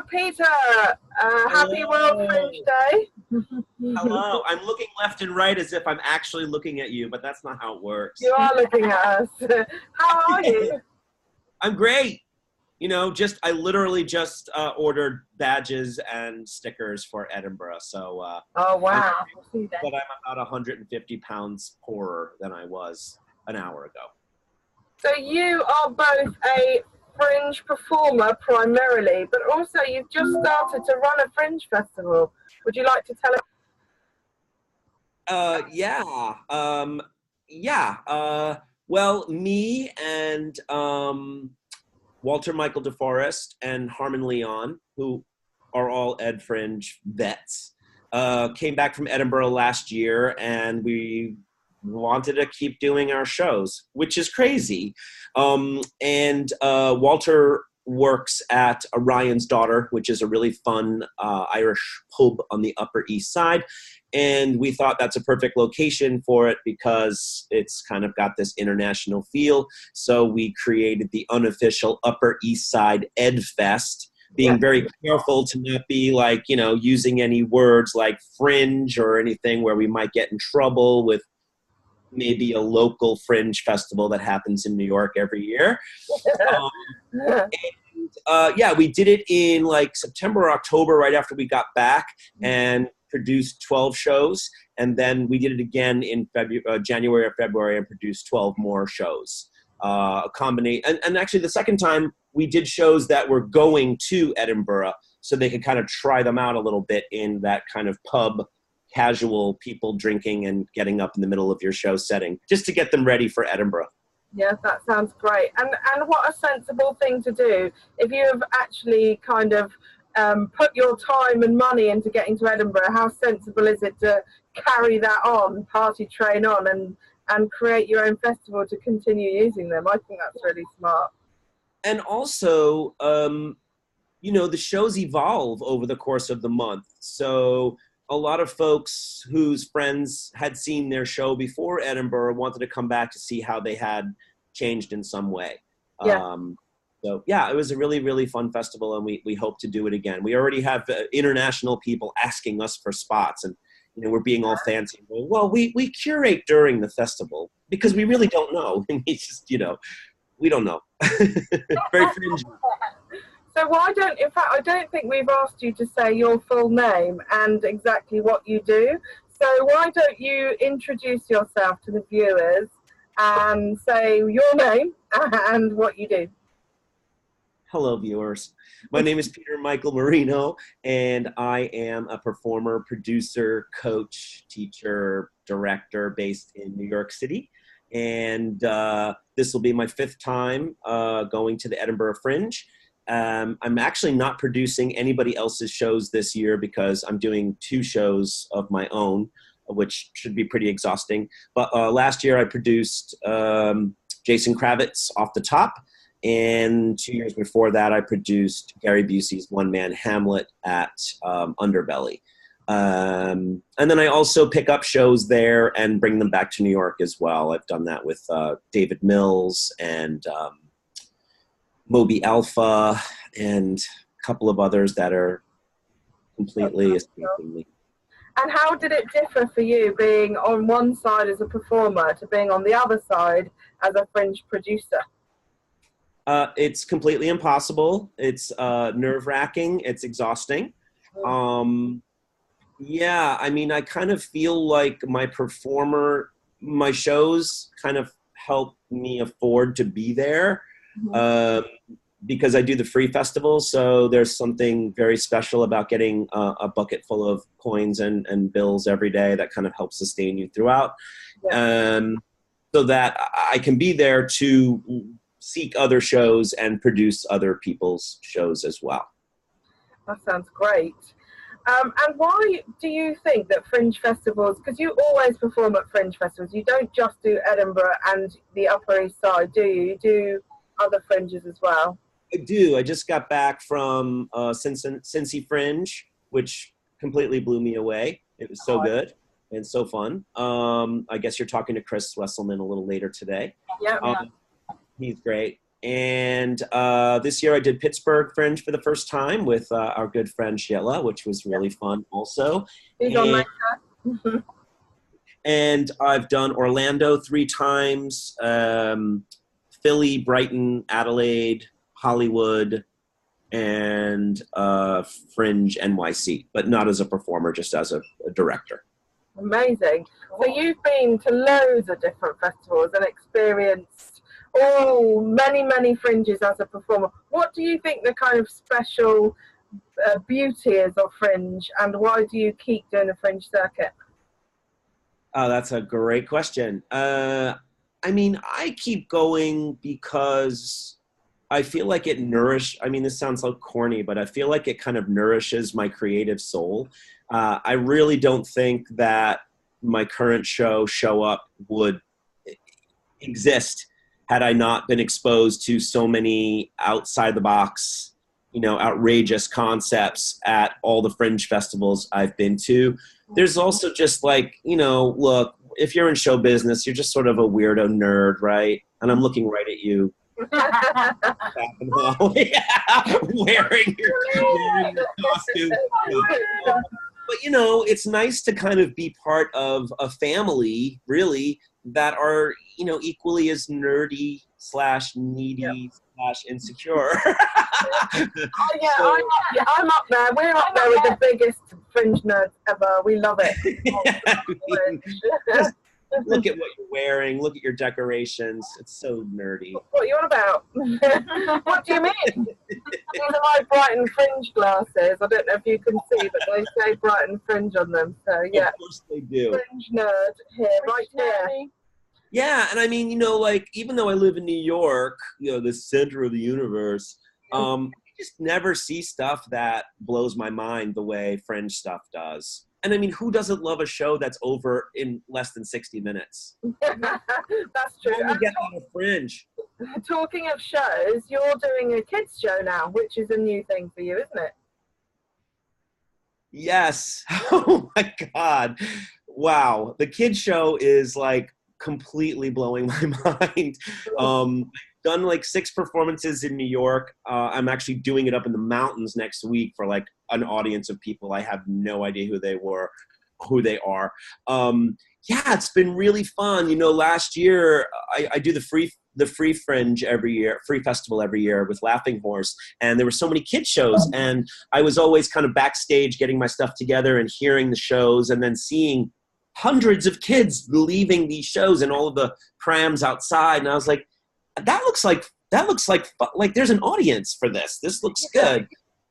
Peter. Happy World Fringe Hello. Day. Hello. I'm looking left and right as if I'm actually looking at you, but that's not how it works. You are looking at us. How are you? I'm great. You know, I literally just ordered badges and stickers for Edinburgh. So, Oh, wow. but I'm about 150 pounds poorer than I was an hour ago. So you are both a Fringe performer primarily, but also you've just started to run a Fringe festival. Would you like to tell us? Yeah. Yeah. Well, me and Walter Michael DeForest and Harmon Leon, who are all Ed Fringe vets, came back from Edinburgh last year, and we wanted to keep doing our shows, which is crazy. And Walter works at Orion's Daughter, which is a really fun Irish pub on the Upper East Side. And we thought that's a perfect location for it because it's kind of got this international feel. So we created the unofficial Upper East Side Ed Fest, being very careful to not be like, you know, using any words like fringe or anything where we might get in trouble with maybe a local fringe festival that happens in New York every year. Yeah, we did it in like September or October right after we got back and produced 12 shows. And then we did it again in January or February and produced 12 more shows. A combination. And actually the second time we did shows that were going to Edinburgh so they could kind of try them out a little bit in that kind of pub, casual people drinking and getting up in the middle of your show setting, just to get them ready for Edinburgh. Yes, that sounds great. And what a sensible thing to do. If you have actually kind of put your time and money into getting to Edinburgh, how sensible is it to carry that on, party train on, and create your own festival to continue using them? I think that's really smart. And also, you know, the shows evolve over the course of the month. So a lot of folks whose friends had seen their show before Edinburgh wanted to come back to see how they had changed in some way. Yeah. So yeah, it was a really, really fun festival, and we hope to do it again. We already have international people asking us for spots, and you know, we're being all fancy. Well, we curate during the festival because we really don't know. It's just, you know, we don't know. Very fringy. So in fact, I don't think we've asked you to say your full name and exactly what you do. So why don't you introduce yourself to the viewers and say your name and what you do? Hello, viewers. My name is Peter Michael Marino, and I am a performer, producer, coach, teacher, director based in New York City. And this will be my 5th time going to the Edinburgh Fringe. I'm actually not producing anybody else's shows this year because I'm doing 2 shows of my own, which should be pretty exhausting. But last year I produced Jason Kravitz Off the Top, and 2 years before that I produced Gary Busey's one-man Hamlet at Underbelly. And then I also pick up shows there and bring them back to New York as well. I've done that with David Mills and Moby Alpha and a couple of others that are completely escaping me. And how did it differ for you being on one side as a performer to being on the other side as a Fringe producer? It's completely impossible. It's nerve-wracking. It's exhausting. Yeah, I mean, I kind of feel like my shows kind of help me afford to be there. Because I do the free festival, so there's something very special about getting a bucket full of coins and bills every day that kind of helps sustain you throughout. So that I can be there to seek other shows and produce other people's shows as well. That sounds great. And why do you think that Fringe festivals, because you always perform at Fringe festivals, you don't just do Edinburgh and the Upper East Side, do you? You do other fringes as well? I do. I just got back from Cincy Fringe, which completely blew me away. It was so good and so fun. I guess you're talking to Chris Wesselman a little later today. Yeah. He's great. And this year I did Pittsburgh Fringe for the first time with our good friend Sheila, which was really fun also. He's on later. And I've done Orlando 3 times, Philly, Brighton, Adelaide, Hollywood, and Fringe NYC, but not as a performer, just as a director. Amazing. So you've been to loads of different festivals and experienced many Fringes as a performer. What do you think the kind of special beauty is of Fringe, and why do you keep doing the Fringe circuit? Oh, that's a great question. I mean, I keep going because I feel like it this sounds so corny, but I feel like it kind of nourishes my creative soul. I really don't think that my current Show Up, would exist had I not been exposed to so many outside the box, outrageous concepts at all the Fringe festivals I've been to. There's also just like, look, if you're in show business, you're just sort of a weirdo nerd, right? And I'm looking right at you. Wearing your costume. But, it's nice to kind of be part of a family, really, that are, equally as nerdy / needy / insecure. I'm up there. We're up there with the biggest Fringe nerds ever. We love it. Just look at what you're wearing. Look at your decorations. It's so nerdy. What are you on about? What do you mean? These are my Brighton Fringe glasses. I don't know if you can see, but they say Brighton Fringe on them. So yeah, of course they do. Fringe nerd here, right here. Yeah, and I mean, even though I live in New York, the center of the universe, I just never see stuff that blows my mind the way Fringe stuff does. And I mean, who doesn't love a show that's over in less than 60 minutes? That's true. When we get on a Fringe. Talking of shows, you're doing a kids show now, which is a new thing for you, isn't it? Yes. Oh my God. Wow. The kids show is like completely blowing my mind. Done like 6 performances in New York. I'm actually doing it up in the mountains next week for like an audience of people I have no idea who they are. Yeah, it's been really fun. Last year I do the free Fringe every year, free festival every year with Laughing Horse, and there were so many kids shows, and I was always kind of backstage getting my stuff together and hearing the shows, and then seeing hundreds of kids leaving these shows and all of the prams outside, and I was like, that looks like there's an audience for this. This looks good.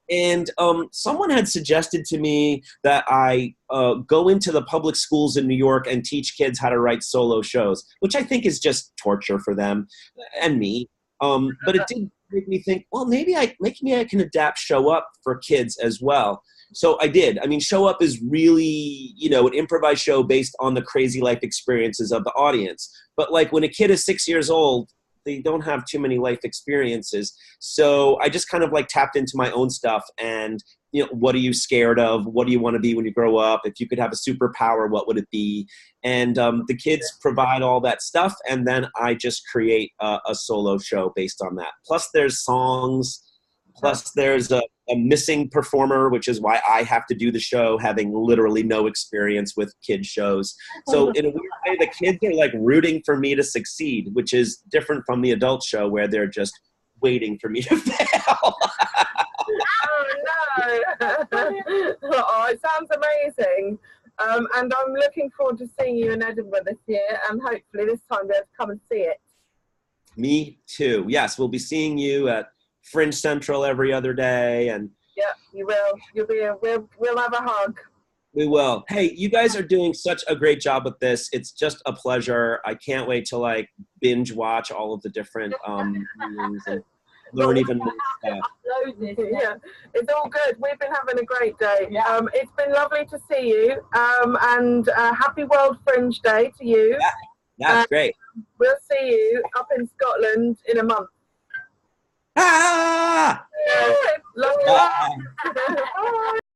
And someone had suggested to me that I go into the public schools in New York and teach kids how to write solo shows, which I think is just torture for them and me. But it did make me think, well, maybe I can adapt Show Up for kids as well. So I did. I mean, Show Up is really, an improvised show based on the crazy life experiences of the audience. But like when a kid is 6 years old, they don't have too many life experiences. So I just kind of like tapped into my own stuff and, what are you scared of? What do you want to be when you grow up? If you could have a superpower, what would it be? And the kids provide all that stuff. And then I just create a solo show based on that. Plus there's songs. Plus there's a missing performer, which is why I have to do the show, having literally no experience with kid shows. So in a weird way, the kids are like rooting for me to succeed, which is different from the adult show where they're just waiting for me to fail. Oh, no. Oh, it sounds amazing. And I'm looking forward to seeing you in Edinburgh this year, and hopefully this time they'll come and see it. Me too. Yes, we'll be seeing you at Fringe Central every other day, and yeah, you will. We'll have a hug. We will. Hey, you guys are doing such a great job with this. It's just a pleasure. I can't wait to like binge watch all of the different meetings and learn even more stuff. Yeah, it's all good. We've been having a great day. Yeah. It's been lovely to see you. And happy World Fringe Day to you. Yeah, that's great. We'll see you up in Scotland in a month. Ah! Love you. Bye.